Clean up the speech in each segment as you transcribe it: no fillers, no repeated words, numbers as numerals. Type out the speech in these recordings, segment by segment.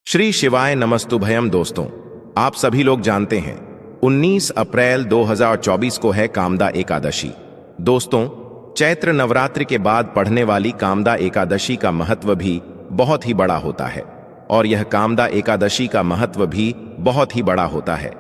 श्री शिवाय नमस्तुभयम। दोस्तों, आप सभी लोग जानते हैं 19 अप्रैल 2024 को है कामदा एकादशी। दोस्तों, चैत्र नवरात्रि के बाद पढ़ने वाली कामदा एकादशी का महत्व भी बहुत ही बड़ा होता है और यह कामदा एकादशी का महत्व भी बहुत ही बड़ा होता है।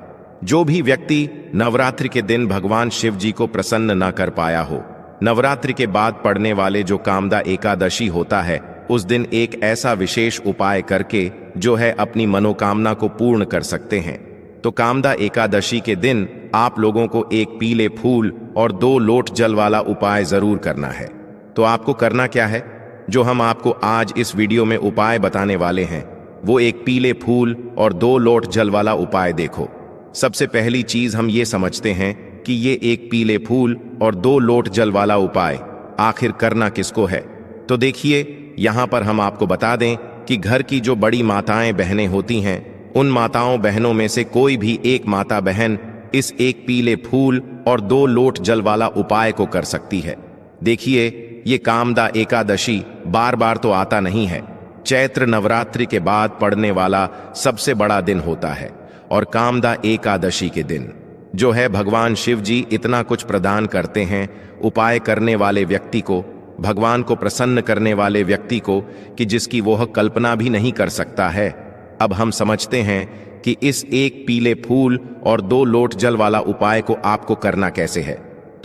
जो भी व्यक्ति नवरात्रि के दिन भगवान शिव जी को प्रसन्न न कर पाया हो, नवरात्रि के बाद पढ़ने वाले जो कामदा एकादशी होता है, उस दिन एक ऐसा विशेष उपाय करके जो है अपनी मनोकामना को पूर्ण कर सकते हैं। तो कामदा एकादशी के दिन आप लोगों को एक पीले फूल और 2 लोट जल वाला उपाय जरूर करना है। तो आपको करना क्या है, जो हम आपको आज इस वीडियो में उपाय बताने वाले हैं, वो एक पीले फूल और 2 लोट जल वाला उपाय देखो। सबसे पहली चीज हम ये समझते हैं कि ये एक पीले फूल और 2 लोट जल वाला उपाय आखिर करना किसको है। तो देखिए, यहाँ पर हम आपको बता दें कि घर की जो बड़ी माताएं बहनें होती हैं, उन माताओं बहनों में से कोई भी एक माता बहन इस एक पीले फूल और 2 लोट जल वाला उपाय को कर सकती है। देखिए, ये कामदा एकादशी बार बार तो आता नहीं है। चैत्र नवरात्रि के बाद पड़ने वाला सबसे बड़ा दिन होता है और कामदा एकादशी के दिन जो है भगवान शिव जी इतना कुछ प्रदान करते हैं उपाय करने वाले व्यक्ति को, भगवान को प्रसन्न करने वाले व्यक्ति को, कि जिसकी वह कल्पना भी नहीं कर सकता है। अब हम समझते हैं कि इस एक पीले फूल और 2 लोट जल वाला उपाय को आपको करना कैसे है।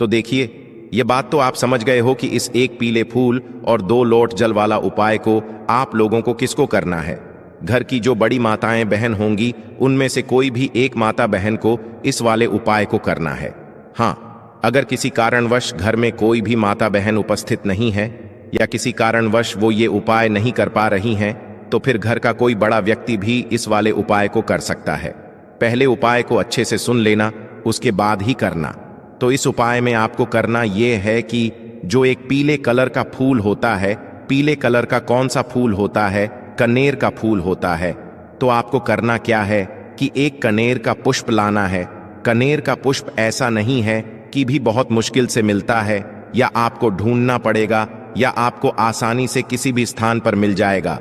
तो देखिए, ये बात तो आप समझ गए हो कि इस एक पीले फूल और 2 लोट जल वाला उपाय को आप लोगों को किसको करना है। घर की जो बड़ी माताएं बहन होंगी, उनमें से कोई भी एक माता बहन को इस वाले उपाय को करना है। हाँ, अगर किसी कारणवश घर में कोई भी माता बहन उपस्थित नहीं है या किसी कारणवश वो ये उपाय नहीं कर पा रही हैं, तो फिर घर का कोई बड़ा व्यक्ति भी इस वाले उपाय को कर सकता है। पहले उपाय को अच्छे से सुन लेना, उसके बाद ही करना। तो इस उपाय में आपको करना ये है कि जो एक पीले कलर का फूल होता है, पीले कलर का कौन सा फूल होता है, कनेर का फूल होता है। तो आपको करना क्या है कि एक कनेर का पुष्प लाना है। कनेर का पुष्प ऐसा नहीं है कि भी बहुत मुश्किल से मिलता है या आपको ढूंढना पड़ेगा या आपको आसानी से किसी भी स्थान पर मिल जाएगा।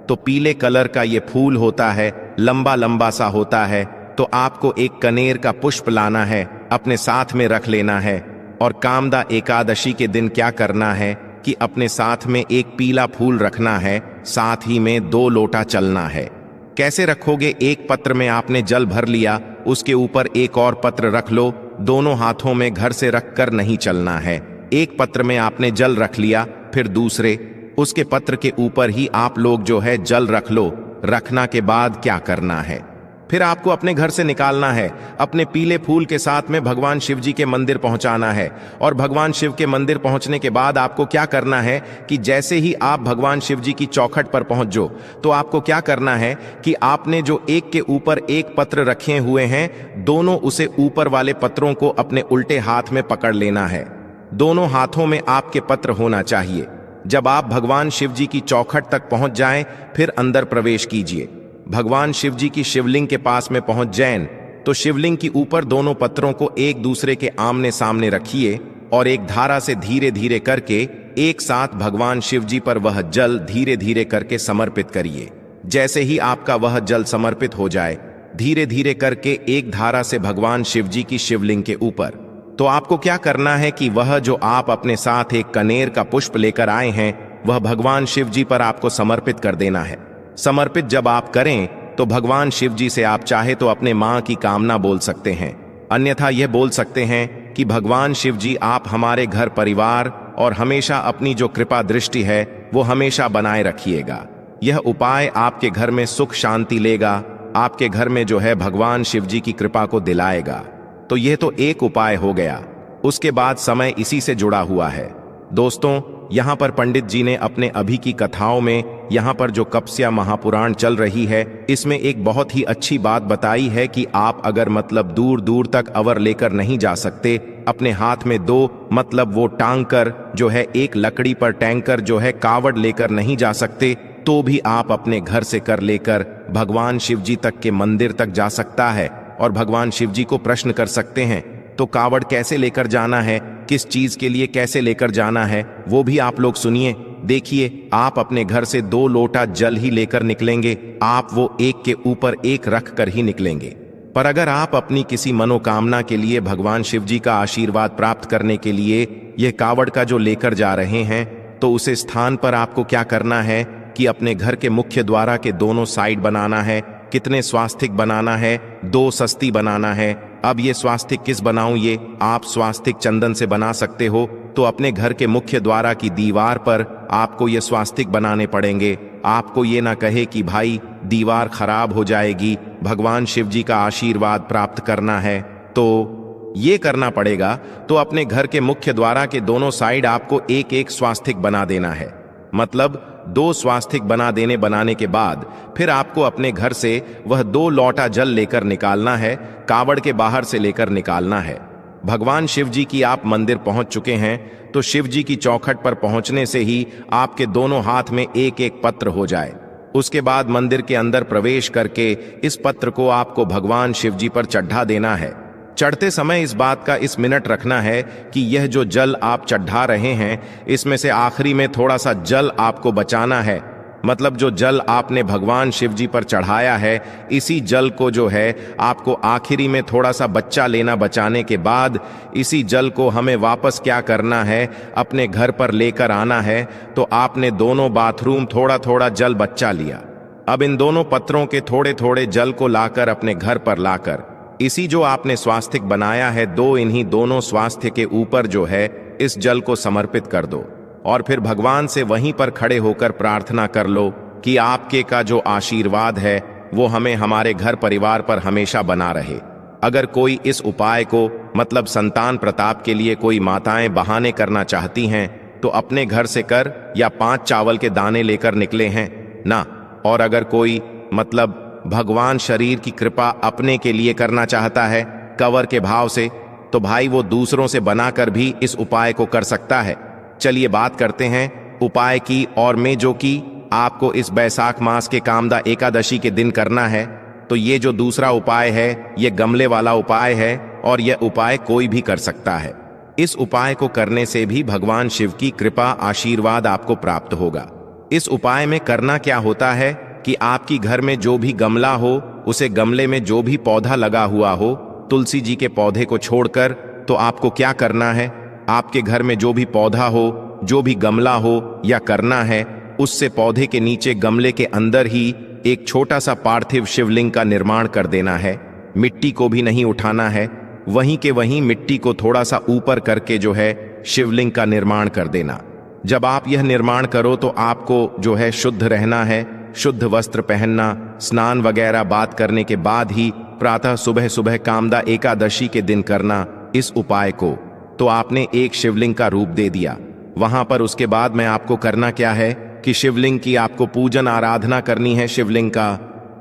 तो पीले कलर का ये फूल होता है, लंबा लंबा सा होता है। तो आपको एक कनेर का पुष्प लाना है, अपने साथ में रख लेना है। और कामदा एकादशी के दिन क्या करना है कि अपने साथ में एक पीला फूल रखना है, साथ ही में 2 लोटा चलना है। कैसे रखोगे? एक पत्र में आपने जल भर लिया, उसके ऊपर एक और पत्र रख लो। दोनों हाथों में घर से रखकर नहीं चलना है। एक पत्र में आपने जल रख लिया, फिर दूसरे उसके पत्र के ऊपर ही आप लोग जो है जल रख लो। रखना के बाद क्या करना है, फिर आपको अपने घर से निकालना है, अपने पीले फूल के साथ में भगवान शिव जी के मंदिर पहुंचाना है। और भगवान शिव के मंदिर पहुंचने के बाद आपको क्या करना है कि जैसे ही आप भगवान शिव जी की चौखट पर पहुंच जाओ, तो आपको क्या करना है कि आपने जो एक के ऊपर एक पत्र रखे हुए हैं, दोनों उसे ऊपर वाले पत्रों को अपने उल्टे हाथ में पकड़ लेना है। दोनों हाथों में आपके पत्र होना चाहिए। जब आप भगवान शिव जी की चौखट तक पहुंच जाएं, फिर अंदर प्रवेश कीजिए। भगवान शिव जी की शिवलिंग के पास में पहुंच जाएं, तो शिवलिंग के ऊपर दोनों पत्रों को एक दूसरे के आमने सामने रखिए और एक धारा से धीरे धीरे करके एक साथ भगवान शिव जी पर वह जल धीरे धीरे करके समर्पित करिए। जैसे ही आपका वह जल समर्पित हो जाए, धीरे धीरे करके एक धारा से भगवान शिव जी की शिवलिंग के ऊपर, तो आपको क्या करना है कि वह जो आप अपने साथ एक कनेर का पुष्प लेकर आए हैं, वह भगवान शिव जी पर आपको समर्पित कर देना है। समर्पित जब आप करें, तो भगवान शिव जी से आप चाहे तो अपने मां की कामना बोल सकते हैं, अन्यथा यह बोल सकते हैं कि भगवान शिव जी, आप हमारे घर परिवार और हमेशा अपनी जो कृपा दृष्टि है वो हमेशा बनाए रखिएगा। यह उपाय आपके घर में सुख शांति लेगा, आपके घर में जो है भगवान शिव जी की कृपा को दिलाएगा। तो यह तो एक उपाय हो गया। उसके बाद समय इसी से जुड़ा हुआ है। दोस्तों, यहाँ पर पंडित जी ने अपने अभी की कथाओं में यहाँ पर जो कपस्या महापुराण चल रही है, इसमें एक बहुत ही अच्छी बात बताई है कि आप अगर मतलब दूर दूर तक अवर लेकर नहीं जा सकते, अपने हाथ में 2 मतलब वो टांग कर जो है एक लकड़ी पर टैंकर जो है कावड़ लेकर नहीं जा सकते, तो भी आप अपने घर से कर लेकर भगवान शिव जी तक के मंदिर तक जा सकता है और भगवान शिव जी को प्रश्न कर सकते हैं। तो कावड़ कैसे लेकर जाना है, किस चीज के लिए कैसे लेकर जाना है, वो भी आप लोग सुनिए। देखिए आप अपने घर से 2 लोटा जल ही लेकर निकलेंगे, आप वो एक के ऊपर एक रख कर ही निकलेंगे। पर अगर आप अपनी किसी मनोकामना के लिए भगवान शिव जी का आशीर्वाद प्राप्त करने के लिए यह कावड़ का जो लेकर जा रहे हैं, तो उसे स्थान पर आपको क्या करना है कि अपने घर के मुख्य द्वारा के दोनों साइड बनाना है। कितने स्वास्तिक बनाना है? 2 सस्ती बनाना है। अब ये स्वास्तिक किस बनाऊं? ये आप स्वास्तिक चंदन से बना सकते हो, तो अपने घर के मुख्य द्वारा की दीवार पर आपको ये स्वास्तिक बनाने पड़ेंगे। आपको ये ना कहे कि भाई दीवार खराब हो जाएगी, भगवान शिव जी का आशीर्वाद प्राप्त करना है तो ये करना पड़ेगा। तो अपने घर के मुख्य द्वारा के दोनों साइड आपको एक एक स्वास्तिक बना देना है। मतलब 2 स्वास्तिक बनाने के बाद फिर आपको अपने घर से वह 2 लोटा जल लेकर निकालना है, कावड़ के बाहर से लेकर निकालना है। भगवान शिव जी की आप मंदिर पहुंच चुके हैं, तो शिव जी की चौखट पर पहुंचने से ही आपके दोनों हाथ में एक एक पत्र हो जाए। उसके बाद मंदिर के अंदर प्रवेश करके इस पत्र को आपको भगवान शिव जी पर चढ़ा देना है। चढ़ते समय इस बात का इस मिनट रखना है कि यह जो जल आप चढ़ा रहे हैं, इसमें से आखिरी में थोड़ा सा जल आपको बचाना है। मतलब जो जल आपने भगवान शिव जी पर चढ़ाया है, इसी जल को जो है आपको आखिरी में थोड़ा सा बच्चा लेना। बचाने के बाद इसी जल को हमें वापस क्या करना है, अपने घर पर लेकर आना है। तो आपने दोनों बाथरूम थोड़ा थोड़ा जल बच्चा लिया। अब इन दोनों पत्रों के थोड़े थोड़े जल को लाकर अपने घर पर लाकर इसी जो आपने स्वास्तिक बनाया है, इन्हीं दोनों स्वास्थ्य के ऊपर जो है इस जल को समर्पित कर दो। और फिर भगवान से वहीं पर खड़े होकर प्रार्थना कर लो कि आपके का जो आशीर्वाद है वो हमें हमारे घर परिवार पर हमेशा बना रहे। अगर कोई इस उपाय को मतलब संतान प्रताप के लिए कोई माताएं बहाने करना चाहती हैं, तो अपने घर से कर या 5 चावल के दाने लेकर निकले हैं ना। और अगर कोई मतलब भगवान शरीर की कृपा अपने के लिए करना चाहता है कंवर के भाव से, तो भाई वो दूसरों से बनाकर भी इस उपाय को कर सकता है। चलिए बात करते हैं उपाय की, और में जो कि आपको इस बैसाख मास के कामदा एकादशी के दिन करना है। तो ये जो दूसरा उपाय है ये गमले वाला उपाय है, और यह उपाय कोई भी कर सकता है। इस उपाय को करने से भी भगवान शिव की कृपा आशीर्वाद आपको प्राप्त होगा। इस उपाय में करना क्या होता है कि आपकी घर में जो भी गमला हो, उसे गमले में जो भी पौधा लगा हुआ हो, तुलसी जी के पौधे को छोड़कर, तो आपको क्या करना है, आपके घर में जो भी पौधा हो, जो भी गमला हो या करना है, उससे पौधे के नीचे गमले के अंदर ही एक छोटा सा पार्थिव शिवलिंग का निर्माण कर देना है। मिट्टी को भी नहीं उठाना है, वहीं के वहीं मिट्टी को थोड़ा सा ऊपर करके जो है शिवलिंग का निर्माण कर देना। जब आप यह निर्माण करो तो आपको जो है शुद्ध रहना है, शुद्ध वस्त्र पहनना, स्नान वगैरह बात करने के बाद ही प्रातः सुबह सुबह कामदा एकादशी के दिन करना इस उपाय को। तो आपने एक शिवलिंग का रूप दे दिया वहां पर। उसके बाद में आपको करना क्या है कि शिवलिंग की आपको पूजन आराधना करनी है, शिवलिंग का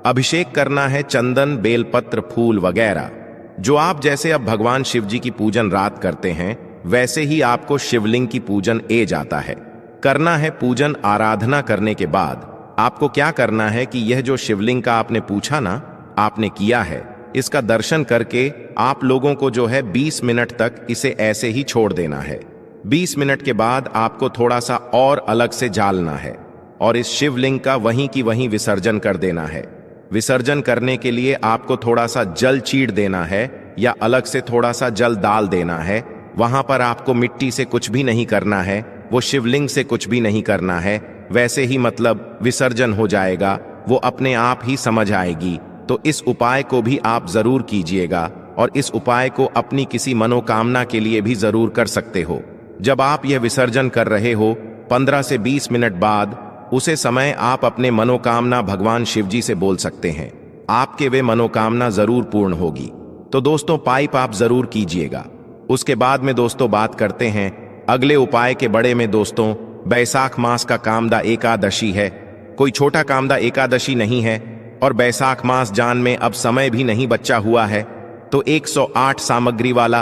अभिषेक करना है, चंदन बेलपत्र फूल वगैरह। जो आप जैसे अब भगवान शिव जी की पूजन रात करते हैं, वैसे ही आपको शिवलिंग की पूजन ए जाता है करना है। पूजन आराधना करने के बाद आपको क्या करना है कि यह जो शिवलिंग का आपने पूछा ना, आपने किया है, इसका दर्शन करके आप लोगों को जो है 20 मिनट तक इसे ऐसे ही छोड़ देना है। 20 मिनट के बाद आपको थोड़ा सा और अलग से जालना है और इस शिवलिंग का वहीं की वहीं विसर्जन कर देना है। विसर्जन करने के लिए आपको थोड़ा सा जल चीड़ देना है या अलग से थोड़ा सा जल डाल देना है। वहां पर आपको मिट्टी से कुछ भी नहीं करना है, वो शिवलिंग से कुछ भी नहीं करना है, वैसे ही मतलब विसर्जन हो जाएगा, वो अपने आप ही समझ आएगी। तो इस उपाय को भी आप जरूर कीजिएगा और इस उपाय को अपनी किसी मनोकामना के लिए भी जरूर कर सकते हो। जब आप यह विसर्जन कर रहे हो 15 से 20 मिनट बाद, उसे समय आप अपने मनोकामना भगवान शिव जी से बोल सकते हैं, आपके वे मनोकामना जरूर पूर्ण होगी। तो दोस्तों पाइप आप जरूर कीजिएगा। उसके बाद में दोस्तों बात करते हैं अगले उपाय के बड़े में। दोस्तों बैसाख मास का कामदा एकादशी है, कोई छोटा कामदा एकादशी नहीं है, और बैसाख मास जान में अब समय भी नहीं बचा हुआ है। तो 108 सामग्री वाला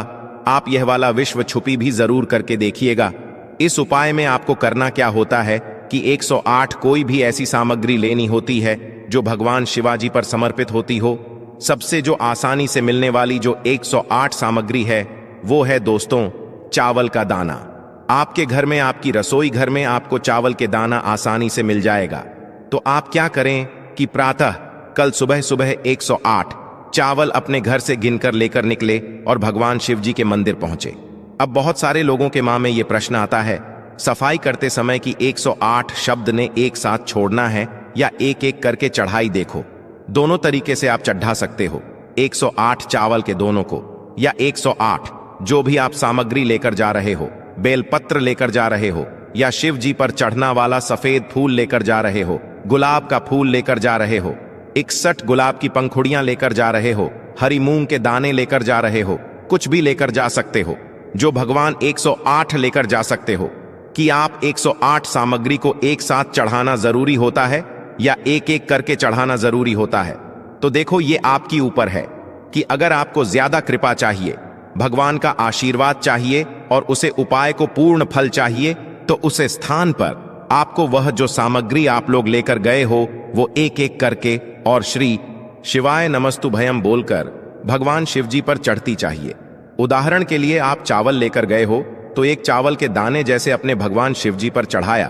आप यह वाला विश्व छुपी भी जरूर करके देखिएगा। इस उपाय में आपको करना क्या होता है कि 108 कोई भी ऐसी सामग्री लेनी होती है जो भगवान शिवाजी पर समर्पित होती हो। सबसे जो आसानी से मिलने वाली जो 108 सामग्री है वो है दोस्तों चावल का दाना। आपके घर में, आपकी रसोई घर में आपको चावल के दाना आसानी से मिल जाएगा। तो आप क्या करें कि प्रातः कल सुबह सुबह 108 चावल अपने घर से गिनकर लेकर निकले और भगवान शिव जी के मंदिर पहुंचे। अब बहुत सारे लोगों के मन में यह प्रश्न आता है सफाई करते समय कि 108 शब्द ने एक साथ छोड़ना है या एक एक करके चढ़ाई। देखो, दोनों तरीके से आप चढ़ा सकते हो, 108 चावल के दोनों को, या 108 जो भी आप सामग्री लेकर जा रहे हो, बेलपत्र लेकर जा रहे हो, या शिव जी पर चढ़ना वाला सफेद फूल लेकर जा रहे हो, गुलाब का फूल लेकर जा रहे हो, 61 गुलाब की पंखुड़ियां लेकर जा रहे हो, हरी मूंग के दाने लेकर जा रहे हो, कुछ भी लेकर जा सकते हो जो भगवान 108 लेकर जा सकते हो। कि आप 108 सामग्री को एक साथ चढ़ाना जरूरी होता है या एक एक करके चढ़ाना जरूरी होता है? तो देखो, ये आपकी ऊपर है कि अगर आपको ज्यादा कृपा चाहिए, भगवान का आशीर्वाद चाहिए और उसे उपाय को पूर्ण फल चाहिए, तो उस स्थान पर आपको वह जो सामग्री आप लोग लेकर गए हो वो एक एक करके और श्री शिवाय नमस्तुभयम बोलकर भगवान शिव जी पर चढ़ती चाहिए। उदाहरण के लिए, आप चावल लेकर गए हो तो एक चावल के दाने जैसे अपने भगवान शिव जी पर चढ़ाया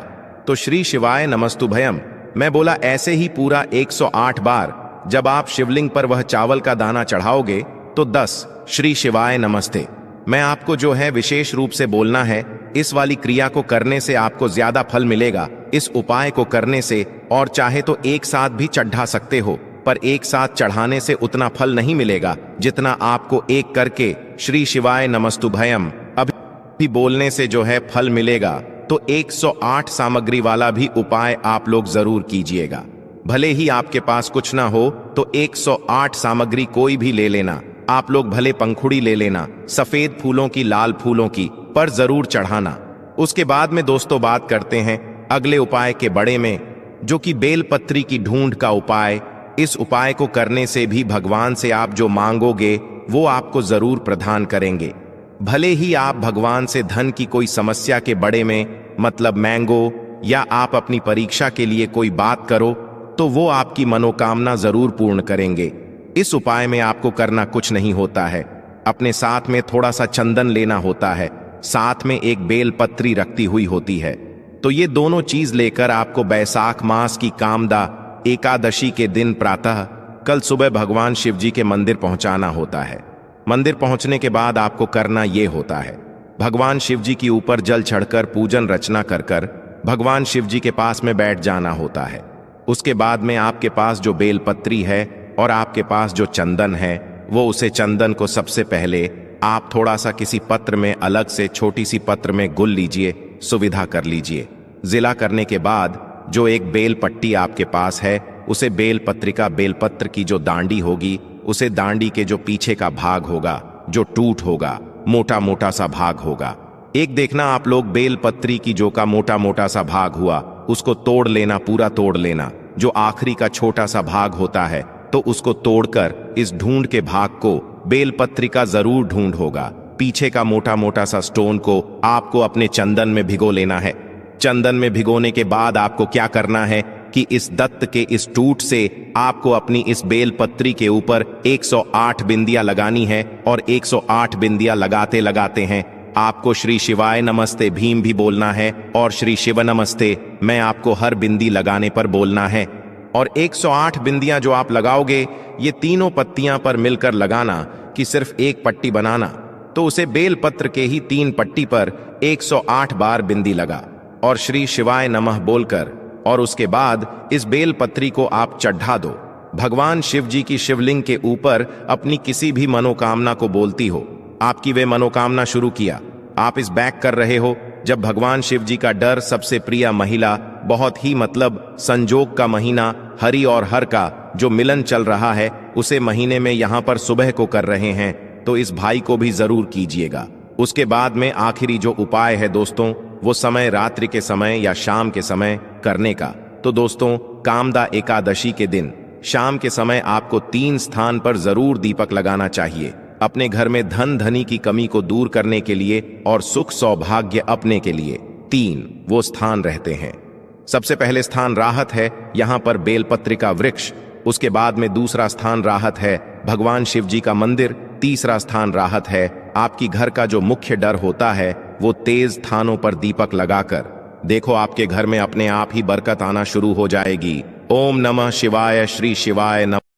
तो श्री शिवाय नमस्तुभयम मैं बोला, ऐसे ही पूरा 108 बार जब आप शिवलिंग पर वह चावल का दाना चढ़ाओगे तो 10 श्री शिवाय नमस्ते मैं आपको जो है विशेष रूप से बोलना है। इस वाली क्रिया को करने से आपको ज्यादा फल मिलेगा इस उपाय को करने से। और चाहे तो एक साथ भी चढ़ा सकते हो, पर एक साथ चढ़ाने से उतना फल नहीं मिलेगा जितना आपको एक करके श्री शिवाय नमस्तुभयम अभी बोलने से जो है फल मिलेगा। तो 108 सामग्री वाला भी उपाय आप लोग जरूर कीजिएगा। भले ही आपके पास कुछ ना हो तो 108 सामग्री कोई भी ले लेना। आप लोग भले पंखुड़ी ले लेना, सफेद फूलों की, लाल फूलों की, पर जरूर चढ़ाना। उसके बाद में दोस्तों बात करते हैं अगले उपाय के बड़े में, जो कि बेलपत्री की ढूंढ का उपाय। इस उपाय को करने से भी भगवान से आप जो मांगोगे वो आपको जरूर प्रदान करेंगे। भले ही आप भगवान से धन की कोई समस्या के बड़े में, मतलब मैंगो, या आप अपनी परीक्षा के लिए कोई बात करो तो वो आपकी मनोकामना जरूर पूर्ण करेंगे। इस उपाय में आपको करना कुछ नहीं होता है, अपने साथ में थोड़ा सा चंदन लेना होता है, साथ में एक बेलपत्री रखती हुई होती है। तो ये दोनों चीज लेकर आपको बैसाख मास की कामदा एकादशी के दिन प्रातः कल सुबह भगवान शिव जी के मंदिर पहुंचाना होता है। मंदिर पहुंचने के बाद आपको करना ये होता है, भगवान शिव जी के ऊपर जल चढ़कर पूजन रचना कर कर भगवान शिव जी के पास में बैठ जाना होता है। उसके बाद में आपके पास जो बेलपत्री है और आपके पास जो चंदन है, वो उसे चंदन को सबसे पहले आप थोड़ा सा किसी पत्र में, अलग से छोटी सी पत्र में गुल लीजिए, सुविधा कर लीजिए। जिला करने के बाद जो एक बेल पट्टी आपके पास है, उसे बेलपत्रिका, बेलपत्र की जो दांडी होगी, उसे दांडी के जो पीछे का भाग होगा, जो टूट होगा, मोटा मोटा सा भाग होगा, एक देखना आप लोग बेलपत्री की जो का मोटा मोटा सा भाग हुआ उसको तोड़ लेना, पूरा तोड़ लेना। जो आखिरी का छोटा सा भाग होता है तो उसको तोड़कर इस ढूंढ के भाग को, बेलपत्रिका जरूर ढूंढ होगा, पीछे का मोटा मोटा सा स्टोन को आपको अपने चंदन में भिगो लेना है। चंदन में भिगोने के बाद आपको क्या करना है कि इस दत्त के इस टूट से आपको अपनी इस बेलपत्री के ऊपर 108 बिंदियां लगानी है। और 108 बिंदियां लगाते लगाते हैं आपको श्री शिवाय नमस्ते भीम भी बोलना है और श्री शिव नमस्ते मैं आपको हर बिंदी लगाने पर बोलना है। और 108 बिंदियां जो आप लगाओगे, ये तीनों पत्तियां पर मिलकर लगाना कि सिर्फ एक पट्टी बनाना, तो उसे बेलपत्र के ही 3 पट्टी पर 108 बार बिंदी लगा और श्री शिवाय नमः बोलकर, और उसके बाद इस बेलपत्री को आप चढ़ा दो। भगवान शिव जी की शिवलिंग के ऊपर अपनी किसी भी मनोकामना को बोलती हो, आपकी वे मनोकामना शुरू किया, आप इस बैक कर रहे हो जब भगवान शिव जी का डर सबसे प्रिय महिला, बहुत ही मतलब संजोग का महीना, हरि और हर का जो मिलन चल रहा है, उसे महीने में यहाँ पर सुबह को कर रहे हैं, तो इस भाई को भी जरूर कीजिएगा। उसके बाद में आखिरी जो उपाय है दोस्तों, वो समय रात्रि के समय या शाम के समय करने का। तो दोस्तों, कामदा एकादशी के दिन शाम के समय आपको 3 स्थान पर जरूर दीपक लगाना चाहिए, अपने घर में धन धनी की कमी को दूर करने के लिए और सुख सौभाग्य अपने के लिए। 3 वो स्थान रहते हैं। सबसे पहले स्थान राहत है, यहाँ पर बेलपत्रिका वृक्ष। उसके बाद में दूसरा स्थान राहत है भगवान शिव जी का मंदिर। तीसरा स्थान राहत है आपकी घर का जो मुख्य डर होता है वो तेज थानों पर दीपक लगाकर देखो आपके घर में अपने आप ही बरकत आना शुरू हो जाएगी। ओम नमः शिवाय, श्री शिवाय नमः।